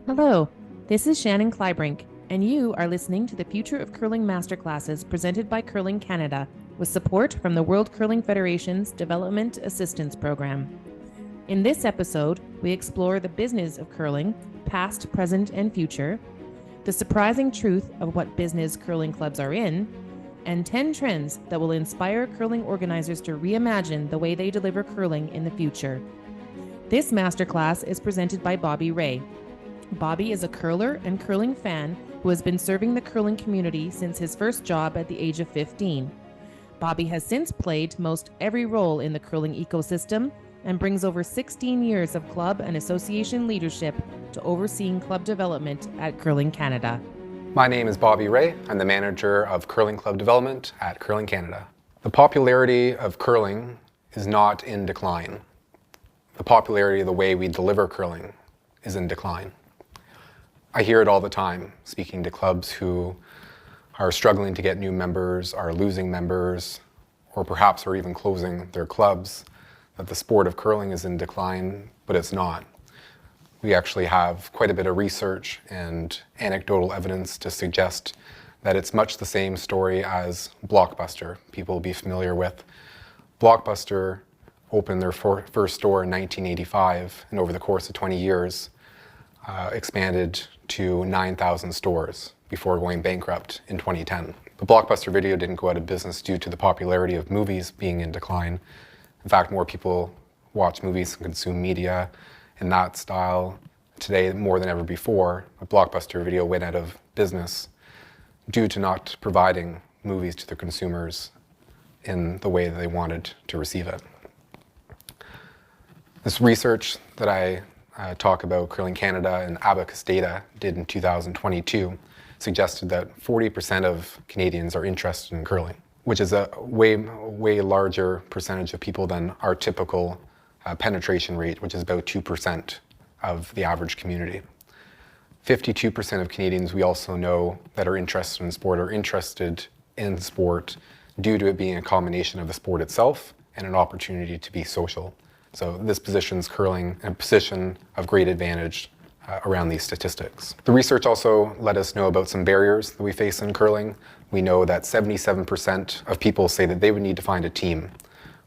Hello, this is Shannon Kleibrink, and you are listening to the Future of Curling Masterclasses presented by Curling Canada, with support from the World Curling Federation's Development Assistance Program. In this episode, we explore the business of curling, past, present, and future, the surprising truth of what business curling clubs are in, and 10 trends that will inspire curling organizers to reimagine the way they deliver curling in the future. This masterclass is presented by Bobby Ray. Bobby is a curler and curling fan who has been serving the curling community since his first job at the age of 15. Bobby has since played most every role in the curling ecosystem and brings over 16 years of club and association leadership to overseeing club development at Curling Canada. My name is Bobby Ray. I'm the manager of Curling Club Development at Curling Canada. The popularity of curling is not in decline. The popularity of the way we deliver curling is in decline. I hear it all the time, speaking to clubs who are struggling to get new members, are losing members, or perhaps are even closing their clubs, that the sport of curling is in decline, but it's not. We actually have quite a bit of research and anecdotal evidence to suggest that it's much the same story as Blockbuster. People will be familiar with. Blockbuster opened their first store in 1985, and over the course of 20 years, expanded to 9,000 stores before going bankrupt in 2010. The Blockbuster Video didn't go out of business due to the popularity of movies being in decline. In fact, more people watch movies and consume media in that style today more than ever before. A Blockbuster Video went out of business due to not providing movies to their consumers in the way that they wanted to receive it. This research that I talk about, Curling Canada and Abacus data did in 2022, suggested that 40% of Canadians are interested in curling, which is a way larger percentage of people than our typical penetration rate, which is about 2% of the average community. 52% of Canadians we also know that are interested in sport are interested in sport due to it being a combination of the sport itself and an opportunity to be social. So this positions curling in a position of great advantage around these statistics. The research also let us know about some barriers that we face in curling. We know that 77% of people say that they would need to find a team,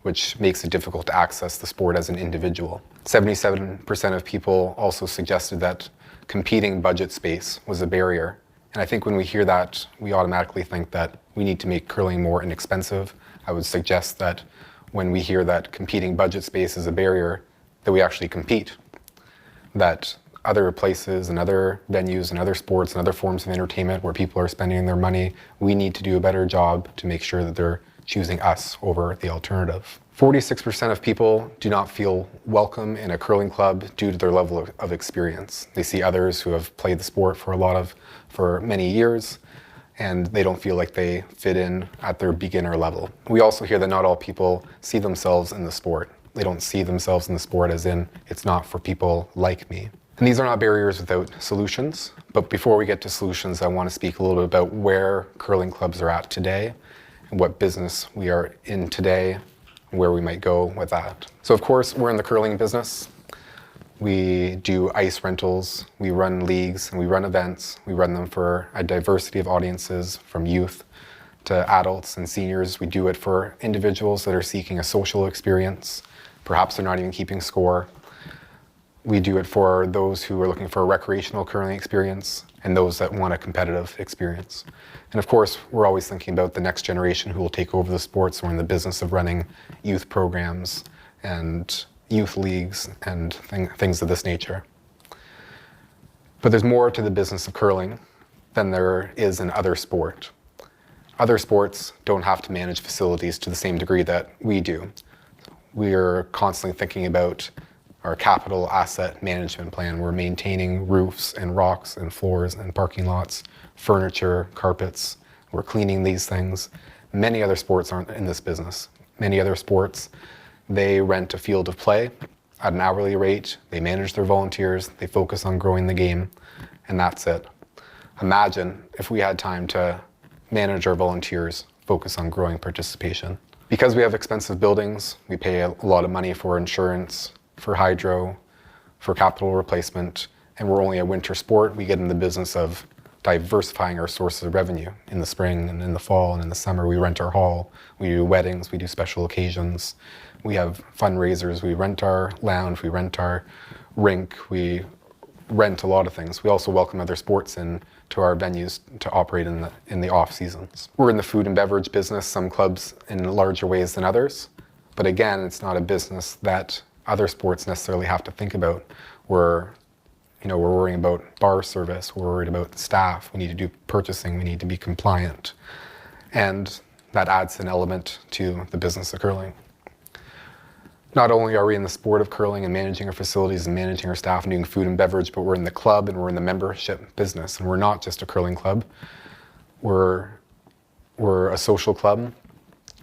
which makes it difficult to access the sport as an individual. 77% of people also suggested that competing budget space was a barrier. And I think when we hear that, we automatically think that we need to make curling more inexpensive. I would suggest that when we hear that competing budget space is a barrier, that we actually compete. That other places and other venues and other sports and other forms of entertainment where people are spending their money, we need to do a better job to make sure that they're choosing us over the alternative. 46% of people do not feel welcome in a curling club due to their level of experience. They see others who have played the sport for many years, and they don't feel like they fit in at their beginner level. We also hear that not all people see themselves in the sport. They don't see themselves in the sport as in, it's not for people like me. And these are not barriers without solutions, but before we get to solutions, I want to speak a little bit about where curling clubs are at today and what business we are in today and where we might go with that. So of course, we're in the curling business. We do ice rentals, we run leagues, and we run events. We run them for a diversity of audiences, from youth to adults and seniors. We do it for individuals that are seeking a social experience. Perhaps they're not even keeping score. We do it for those who are looking for a recreational curling experience and those that want a competitive experience. And of course, we're always thinking about the next generation who will take over the sports. We're in the business of running youth programs and youth leagues and things of this nature. But there's more to the business of curling than there is in other sport. Other sports don't have to manage facilities to the same degree that we do. We are constantly thinking about our capital asset management plan. We're maintaining roofs and rocks and floors and parking lots, furniture, carpets. We're cleaning these things. Many other sports aren't in this business. Many other sports, they rent a field of play at an hourly rate. They manage their volunteers. They focus on growing the game, and that's it. Imagine if we had time to manage our volunteers, focus on growing participation. Because we have expensive buildings, we pay a lot of money for insurance, for hydro, for capital replacement, and we're only a winter sport, we get in the business of diversifying our sources of revenue. In the spring and in the fall and in the summer, we rent our hall, we do weddings, we do special occasions, we have fundraisers, we rent our lounge, we rent our rink, we rent a lot of things. We also welcome other sports in to our venues to operate in the off seasons. We're in the food and beverage business, some clubs in larger ways than others, but again, it's not a business that other sports necessarily have to think about. We're worrying about bar service, we're worried about staff, we need to do purchasing, we need to be compliant. And that adds an element to the business of curling. Not only are we in the sport of curling and managing our facilities and managing our staff and doing food and beverage, but we're in the club and we're in the membership business. And we're not just a curling club. We're a social club.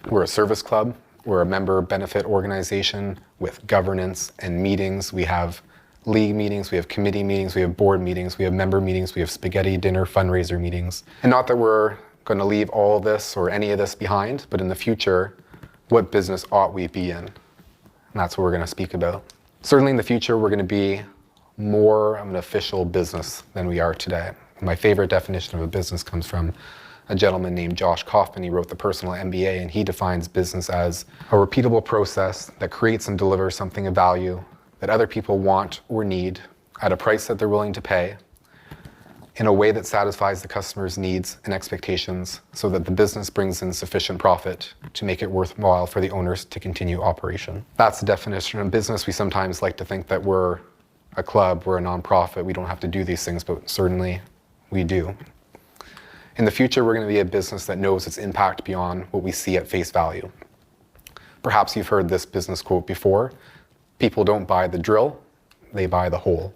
We're a service club. We're a member benefit organization with governance and meetings. We have league meetings, we have committee meetings, we have board meetings, we have member meetings, we have spaghetti dinner fundraiser meetings. And not that we're going to leave all of this or any of this behind, but in the future, what business ought we be in? And that's what we're going to speak about. Certainly in the future, we're going to be more of an official business than we are today. My favorite definition of a business comes from a gentleman named Josh Kaufman. He wrote the Personal MBA, and he defines business as a repeatable process that creates and delivers something of value that other people want or need at a price that they're willing to pay in a way that satisfies the customer's needs and expectations so that the business brings in sufficient profit to make it worthwhile for the owners to continue operation. That's the definition of business. We sometimes like to think that we're a club, we're a nonprofit, we don't have to do these things, but certainly we do. In the future, we're going to be a business that knows its impact beyond what we see at face value. Perhaps you've heard this business quote before. People don't buy the drill, they buy the hole.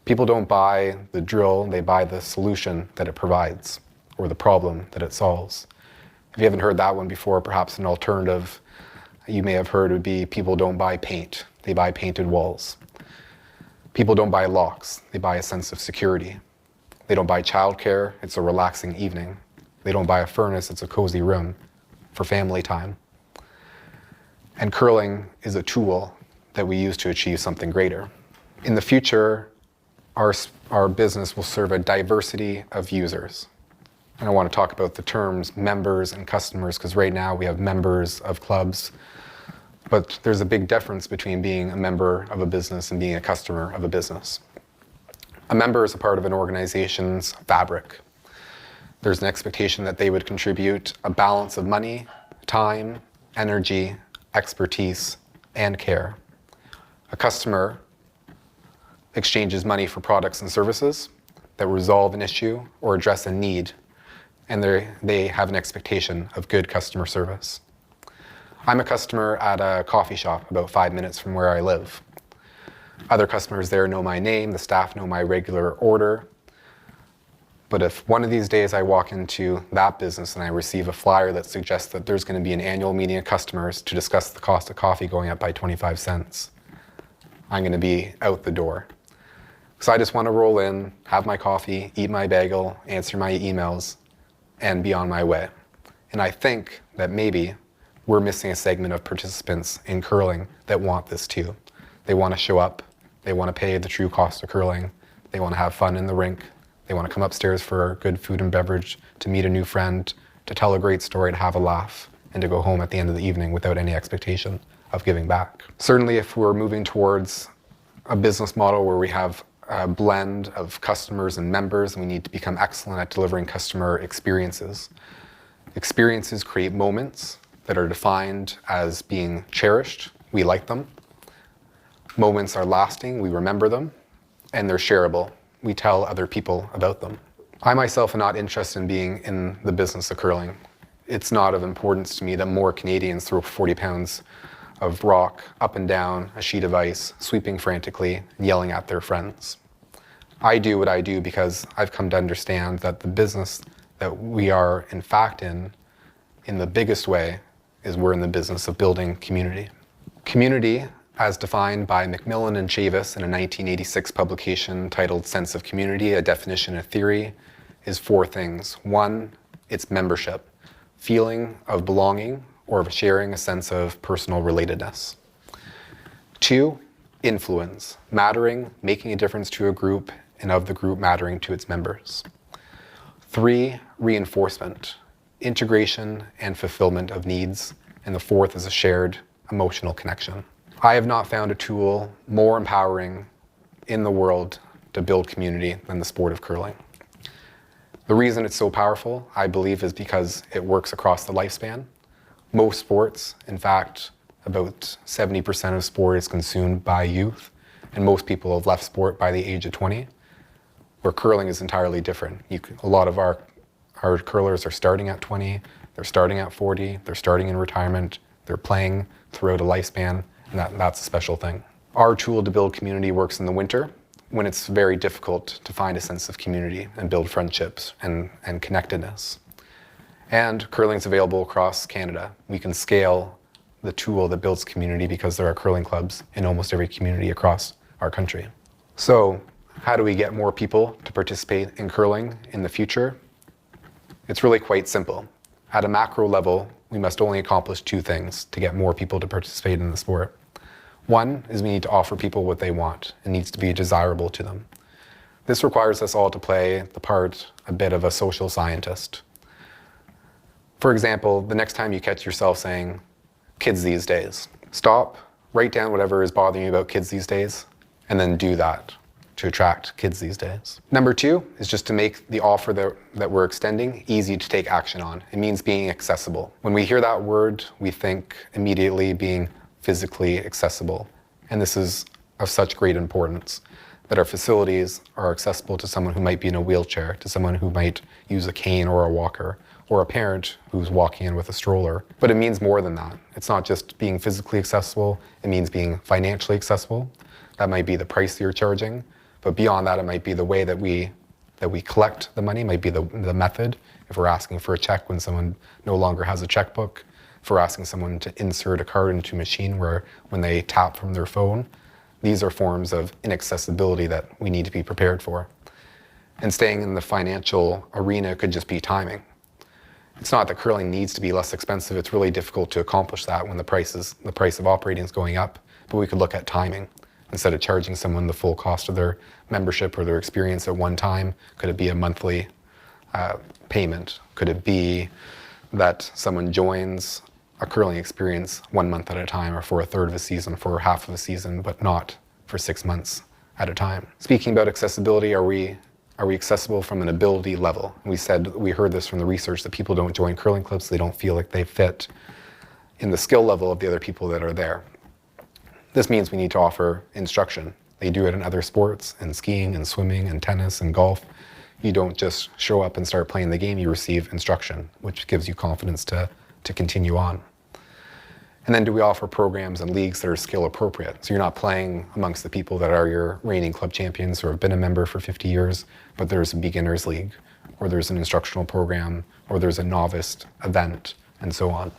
People don't buy the drill, they buy the solution that it provides or the problem that it solves. If you haven't heard that one before, perhaps an alternative you may have heard would be people don't buy paint, they buy painted walls. People don't buy locks, they buy a sense of security. They don't buy childcare, it's a relaxing evening. They don't buy a furnace, it's a cozy room for family time. And curling is a tool that we use to achieve something greater. In the future, our business will serve a diversity of users. And I want to talk about the terms members and customers, because right now we have members of clubs, but there's a big difference between being a member of a business and being a customer of a business. A member is a part of an organization's fabric. There's an expectation that they would contribute a balance of money, time, energy, expertise, and care. A customer exchanges money for products and services that resolve an issue or address a need, and they have an expectation of good customer service. I'm a customer at a coffee shop about 5 minutes from where I live. Other customers there know my name, the staff know my regular order. But if one of these days I walk into that business and I receive a flyer that suggests that there's going to be an annual meeting of customers to discuss the cost of coffee going up by 25 cents, I'm going to be out the door. So I just want to roll in, have my coffee, eat my bagel, answer my emails, and be on my way. And I think that maybe we're missing a segment of participants in curling that want this too. They want to show up, they want to pay the true cost of curling, they want to have fun in the rink, they want to come upstairs for good food and beverage, to meet a new friend, to tell a great story, to have a laugh, and to go home at the end of the evening without any expectation of giving back. Certainly if we're moving towards a business model where we have a blend of customers and members, and we need to become excellent at delivering customer experiences. Experiences create moments that are defined as being cherished. We like them. Moments are lasting. We remember them. And they're shareable. We tell other people about them. I myself am not interested in being in the business of curling. It's not of importance to me that more Canadians throw 40 pounds of rock up and down a sheet of ice, sweeping frantically and yelling at their friends. I do what I do because I've come to understand that the business that we are in fact in the biggest way, is we're in the business of building community. Community, as defined by Macmillan and Chavis in a 1986 publication titled Sense of Community, a Definition of Theory, is 4 things. 1, it's membership, feeling of belonging or of sharing a sense of personal relatedness. 2, influence, mattering, making a difference to a group, and of the group mattering to its members. 3, reinforcement, integration and fulfillment of needs. And the 4th is a shared emotional connection. I have not found a tool more empowering in the world to build community than the sport of curling. The reason it's so powerful, I believe, is because it works across the lifespan. Most sports, in fact, about 70% of sport is consumed by youth, and most people have left sport by the age of 20, where curling is entirely different. A lot of our curlers are starting at 20, they're starting at 40, they're starting in retirement, they're playing throughout a lifespan, and that's a special thing. Our tool to build community works in the winter, when it's very difficult to find a sense of community and build friendships and connectedness. And curling is available across Canada. We can scale the tool that builds community because there are curling clubs in almost every community across our country. So how do we get more people to participate in curling in the future? It's really quite simple. At a macro level, we must only accomplish 2 things to get more people to participate in the sport. 1 is we need to offer people what they want. It needs to be desirable to them. This requires us all to play the part a bit of a social scientist. For example, the next time you catch yourself saying, kids these days, stop, write down whatever is bothering you about kids these days, and then do that to attract kids these days. Number 2 is just to make the offer that we're extending easy to take action on. It means being accessible. When we hear that word, we think immediately being physically accessible. And this is of such great importance, that our facilities are accessible to someone who might be in a wheelchair, to someone who might use a cane or a walker, or a parent who's walking in with a stroller. But it means more than that. It's not just being physically accessible, it means being financially accessible. That might be the price you're charging, but beyond that, it might be the way that we collect the money, might be the method. If we're asking for a check when someone no longer has a checkbook, if we're asking someone to insert a card into a machine where when they tap from their phone, these are forms of inaccessibility that we need to be prepared for. And staying in the financial arena could just be timing. It's not that curling needs to be less expensive. It's really difficult to accomplish that when the price of operating is going up. But we could look at timing. Instead of charging someone the full cost of their membership or their experience at one time, could it be a monthly payment? Could it be that someone joins a curling experience 1 month at a time, or for a third of a season, for half of a season, but not for 6 months at a time? Speaking about accessibility, are we accessible from an ability level? We heard this from the research, that people don't join curling clubs, they don't feel like they fit in the skill level of the other people that are there. This means we need to offer instruction. They do it in other sports, in skiing, and swimming, and tennis, and golf. You don't just show up and start playing the game, you receive instruction, which gives you confidence to continue on. And then do we offer programs and leagues that are skill appropriate? So you're not playing amongst the people that are your reigning club champions or have been a member for 50 years, but there's a beginners league, or there's an instructional program, or there's a novice event, and so on.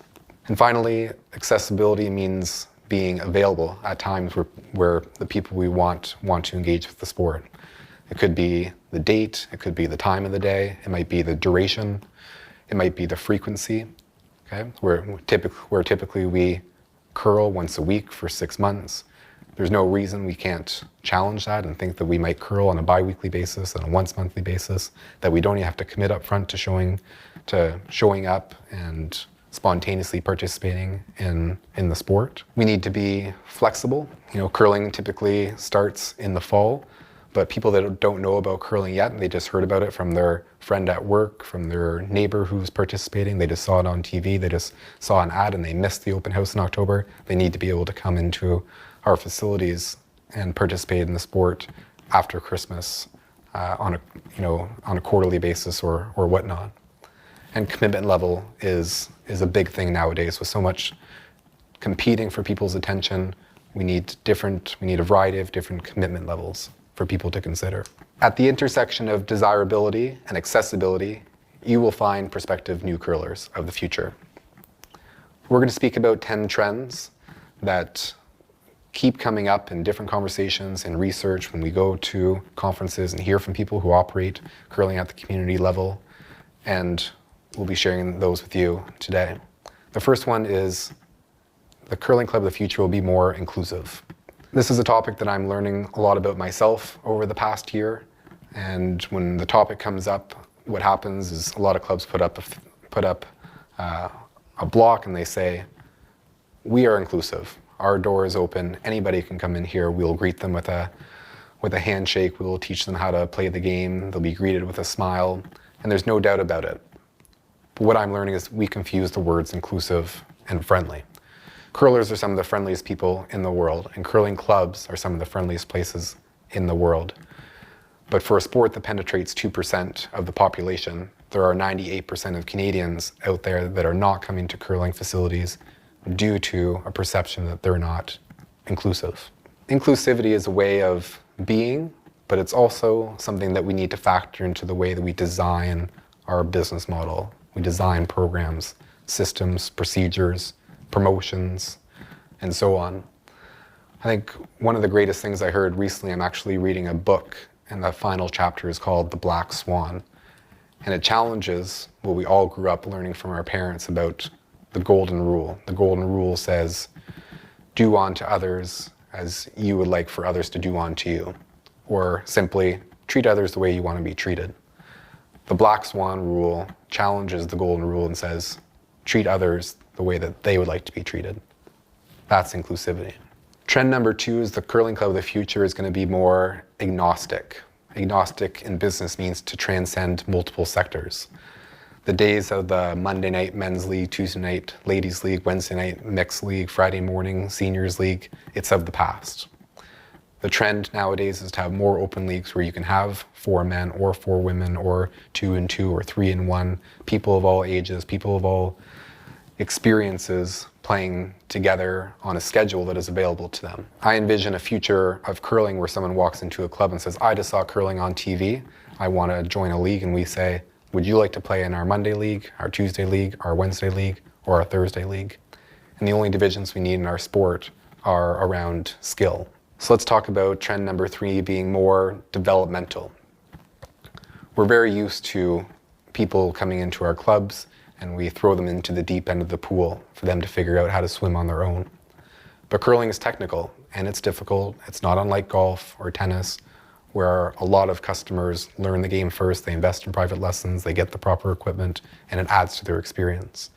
And finally, accessibility means being available at times where the people we want to engage with the sport. It could be the date, it could be the time of the day, it might be the duration, it might be the frequency. Okay? Where typically we curl once a week for 6 months. There's no reason we can't challenge that and think that we might curl on a bi-weekly basis, on a once monthly basis, that we don't even have to commit up front to showing up and spontaneously participating in the sport. We need to be flexible. Curling typically starts in the fall, but people that don't know about curling yet, and they just heard about it from their friend at work, from their neighbor who's participating, they just saw it on TV, they just saw an ad and they missed the open house in October, they need to be able to come into our facilities and participate in the sport after Christmas on a quarterly basis or whatnot. And commitment level is a big thing nowadays. With so much competing for people's attention, we need a variety of different commitment levels for people to consider. At the intersection of desirability and accessibility, you will find prospective new curlers of the future. We're going to speak about 10 trends that keep coming up in different conversations and research when we go to conferences and hear from people who operate curling at the community level, and we'll be sharing those with you today. The first one is the curling club of the future will be more inclusive. This is a topic that I'm learning a lot about myself over the past year. And when the topic comes up, what happens is a lot of clubs put up a block and they say, we are inclusive. Our door is open. Anybody can come in here. We'll greet them with a handshake. We will teach them how to play the game. They'll be greeted with a smile. And there's no doubt about it. But what I'm learning is we confuse the words inclusive and friendly. Curlers are some of the friendliest people in the world, and curling clubs are some of the friendliest places in the world. But for a sport that penetrates 2% of the population, there are 98% of Canadians out there that are not coming to curling facilities due to a perception that they're not inclusive. Inclusivity is a way of being, but it's also something that we need to factor into the way that we design our business model. We design programs, systems, procedures, promotions, and so on. I think one of the greatest things I heard recently, I'm actually reading a book, and the final chapter is called The Black Swan. And it challenges what we all grew up learning from our parents about the golden rule. The golden rule says, do unto others as you would like for others to do unto you. Or simply, treat others the way you want to be treated. The Black Swan rule challenges the golden rule and says, treat others the way that they would like to be treated. That's inclusivity. Trend number 2 is the curling club of the future is going to be more agnostic. Agnostic in business means to transcend multiple sectors. The days of the Monday night men's league, Tuesday night ladies league, Wednesday night mixed league, Friday morning seniors league, it's of the past. The trend nowadays is to have more open leagues where you can have 4 men or 4 women or 2 and 2 or 3 and 1, people of all ages, people of all experiences playing together on a schedule that is available to them. I envision a future of curling where someone walks into a club and says, I just saw curling on TV, I want to join a league, and we say, would you like to play in our Monday league, our Tuesday league, our Wednesday league, or our Thursday league? And the only divisions we need in our sport are around skill. So let's talk about trend number 3 being more developmental. We're very used to people coming into our clubs and we throw them into the deep end of the pool for them to figure out how to swim on their own. But curling is technical and it's difficult. It's not unlike golf or tennis, where a lot of customers learn the game first, they invest in private lessons, they get the proper equipment, and it adds to their experience.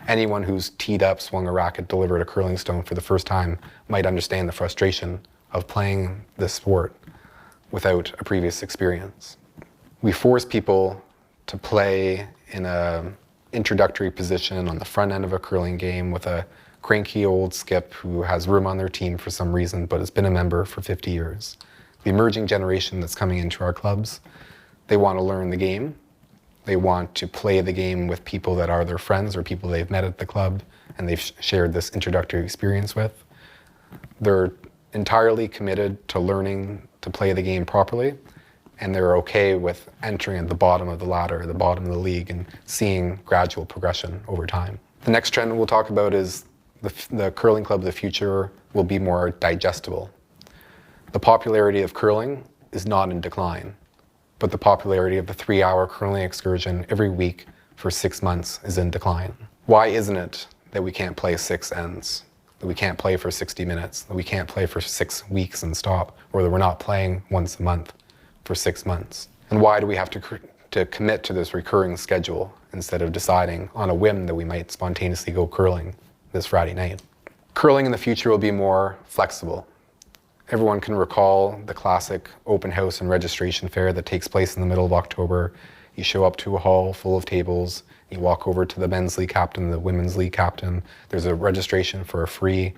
Anyone who's teed up, swung a racket, delivered a curling stone for the first time might understand the frustration of playing this sport without a previous experience. We force people to play in an introductory position on the front end of a curling game with a cranky old skip who has room on their team for some reason but has been a member for 50 years. The emerging generation that's coming into our clubs, they want to learn the game. They want to play the game with people that are their friends or people they've met at the club and they've shared this introductory experience with. They're entirely committed to learning to play the game properly, and they're okay with entering at the bottom of the ladder, the bottom of the league, and seeing gradual progression over time. The next trend we'll talk about is the curling club of the future will be more digestible. The popularity of curling is not in decline, but the popularity of the 3-hour curling excursion every week for 6 months is in decline. Why isn't it that we can't play 6 ends, that we can't play for 60 minutes, that we can't play for 6 weeks and stop, or that we're not playing once a month for 6 months? And why do we have to commit to this recurring schedule instead of deciding on a whim that we might spontaneously go curling this Friday night? Curling in the future will be more flexible. Everyone can recall the classic open house and registration fair that takes place in the middle of October. You show up to a hall full of tables, you walk over to the men's league captain, the women's league captain. There's a registration for a free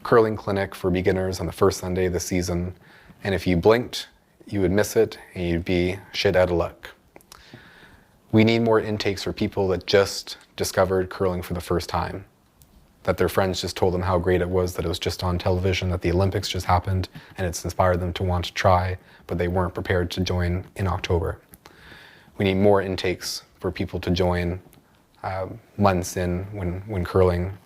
curling clinic for beginners on the first Sunday of the season. And if you blinked, you would miss it and you'd be shit out of luck. We need more intakes for people that just discovered curling for the first time, that their friends just told them how great it was, that it was just on television, that the Olympics just happened, and it's inspired them to want to try, but they weren't prepared to join in October. We need more intakes for people to join months in when curling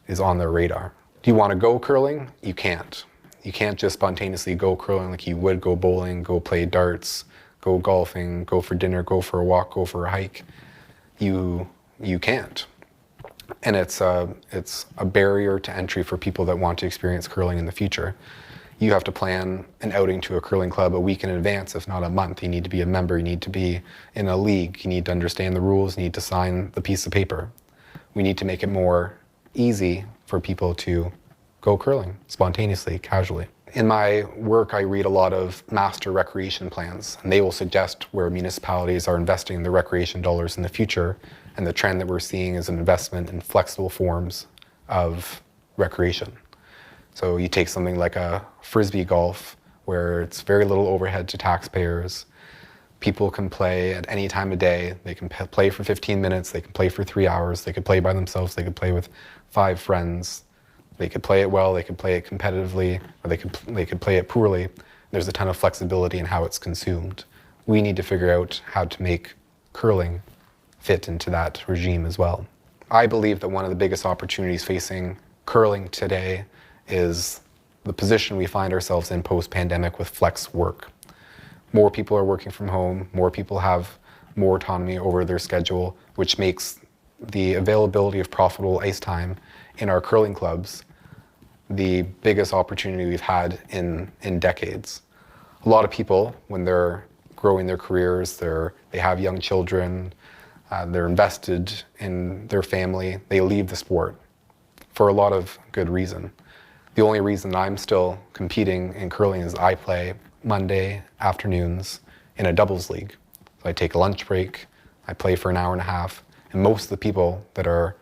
is on their radar. Do you want to go curling? You can't. You can't just spontaneously go curling like you would go bowling, go play darts, go golfing, go for dinner, go for a walk, go for a hike. You can't. And it's a barrier to entry for people that want to experience curling in the future. You have to plan an outing to a curling club a week in advance, if not a month. You need to be a member, you need to be in a league, you need to understand the rules, you need to sign the piece of paper. We need to make it more easy for people to go curling spontaneously, casually. In my work, I read a lot of master recreation plans, and they will suggest where municipalities are investing their recreation dollars in the future, and the trend that we're seeing is an investment in flexible forms of recreation. So you take something like a frisbee golf, where it's very little overhead to taxpayers. People can play at any time of day. They can play for 15 minutes, they can play for 3 hours, they could play by themselves, they could play with 5 friends. They could play it well, they could play it competitively, or they could play it poorly. There's a ton of flexibility in how it's consumed. We need to figure out how to make curling fit into that regime as well. I believe that one of the biggest opportunities facing curling today is the position we find ourselves in post-pandemic with flex work. More people are working from home, more people have more autonomy over their schedule, which makes the availability of profitable ice time in our curling clubs the biggest opportunity we've had in decades. A lot of people, when they're growing their careers, they have young children, they're invested in their family, they leave the sport for a lot of good reason. The only reason I'm still competing in curling is I play Monday afternoons in a doubles league. So I take a lunch break, I play for an hour and a half, and most of the people that are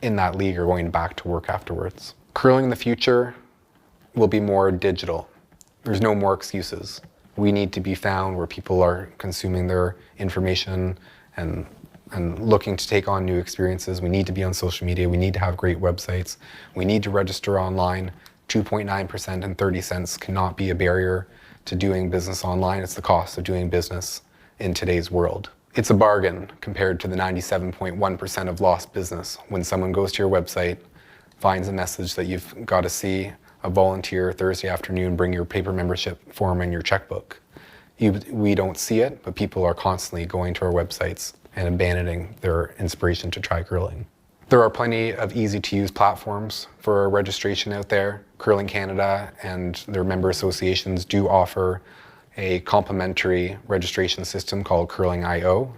in that league are going back to work afterwards. Curling in the future will be more digital. There's no more excuses. We need to be found where people are consuming their information and looking to take on new experiences. We need to be on social media. We need to have great websites. We need to register online. 2.9% and 30 cents cannot be a barrier to doing business online. It's the cost of doing business in today's world. It's a bargain compared to the 97.1% of lost business when someone goes to your website, finds a message that you've got to see a volunteer Thursday afternoon, bring your paper membership form and your checkbook. We don't see it, but people are constantly going to our websites and abandoning their inspiration to try curling. There are plenty of easy-to-use platforms for registration out there. Curling Canada and their member associations do offer a complimentary registration system called Curling.io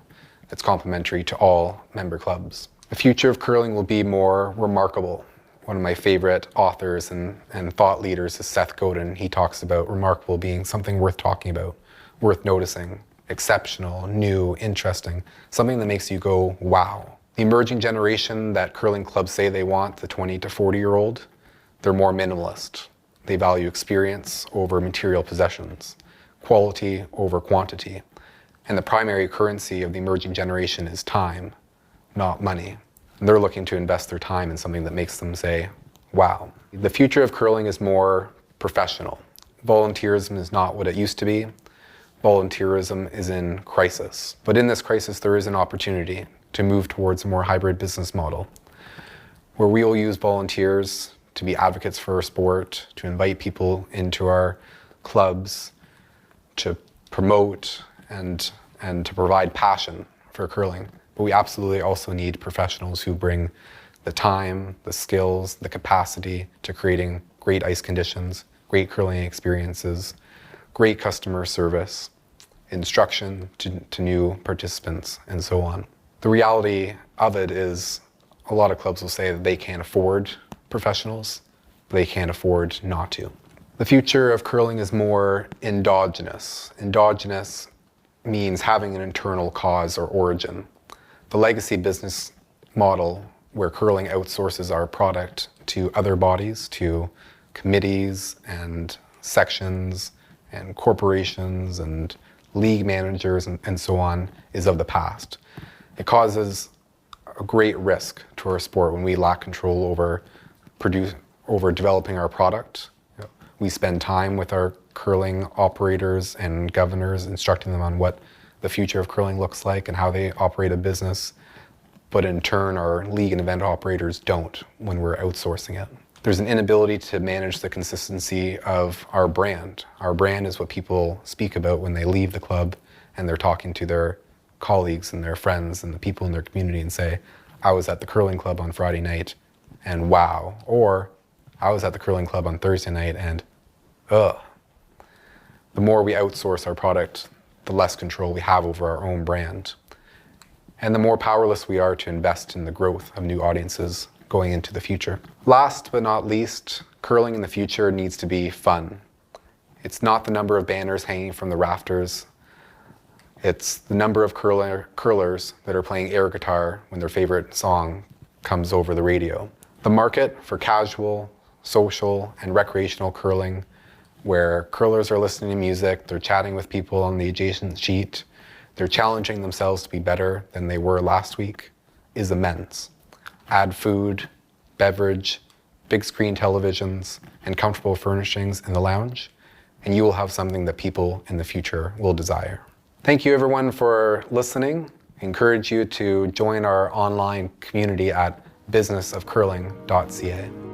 that's complimentary to all member clubs. The future of curling will be more remarkable. One of my favorite authors and thought leaders is Seth Godin. He talks about remarkable being something worth talking about, worth noticing, exceptional, new, interesting, something that makes you go, wow. The emerging generation that curling clubs say they want, the 20 to 40-year-old, they're more minimalist. They value experience over material possessions, quality over quantity. And the primary currency of the emerging generation is time, not money. And they're looking to invest their time in something that makes them say, wow. The future of curling is more professional. Volunteerism is not what it used to be. Volunteerism is in crisis. But in this crisis, there is an opportunity to move towards a more hybrid business model, where we will use volunteers to be advocates for our sport, to invite people into our clubs, to promote and to provide passion for curling. But we absolutely also need professionals who bring the time, the skills, the capacity to creating great ice conditions, great curling experiences, great customer service, instruction to new participants, and so on. The reality of it is a lot of clubs will say that they can't afford professionals, but they can't afford not to. The future of curling is more endogenous. Endogenous means having an internal cause or origin. The legacy business model where curling outsources our product to other bodies, to committees and sections and corporations and league managers and so on, is of the past. It causes a great risk to our sport when we lack control over developing our product. We spend time with our curling operators and governors, instructing them on what the future of curling looks like and how they operate a business. But in turn, our league and event operators don't when we're outsourcing it. There's an inability to manage the consistency of our brand. Our brand is what people speak about when they leave the club and they're talking to their colleagues and their friends and the people in their community and say, I was at the curling club on Friday night and wow. Or I was at the curling club on Thursday night and ugh. The more we outsource our product, the less control we have over our own brand. And the more powerless we are to invest in the growth of new audiences going into the future. Last but not least, curling in the future needs to be fun. It's not the number of banners hanging from the rafters. It's the number of curlers that are playing air guitar when their favorite song comes over the radio. The market for casual, social, and recreational curling, where curlers are listening to music, they're chatting with people on the adjacent sheet, they're challenging themselves to be better than they were last week, is immense. Add food, beverage, big screen televisions, and comfortable furnishings in the lounge, and you will have something that people in the future will desire. Thank you everyone for listening. I encourage you to join our online community at businessofcurling.ca.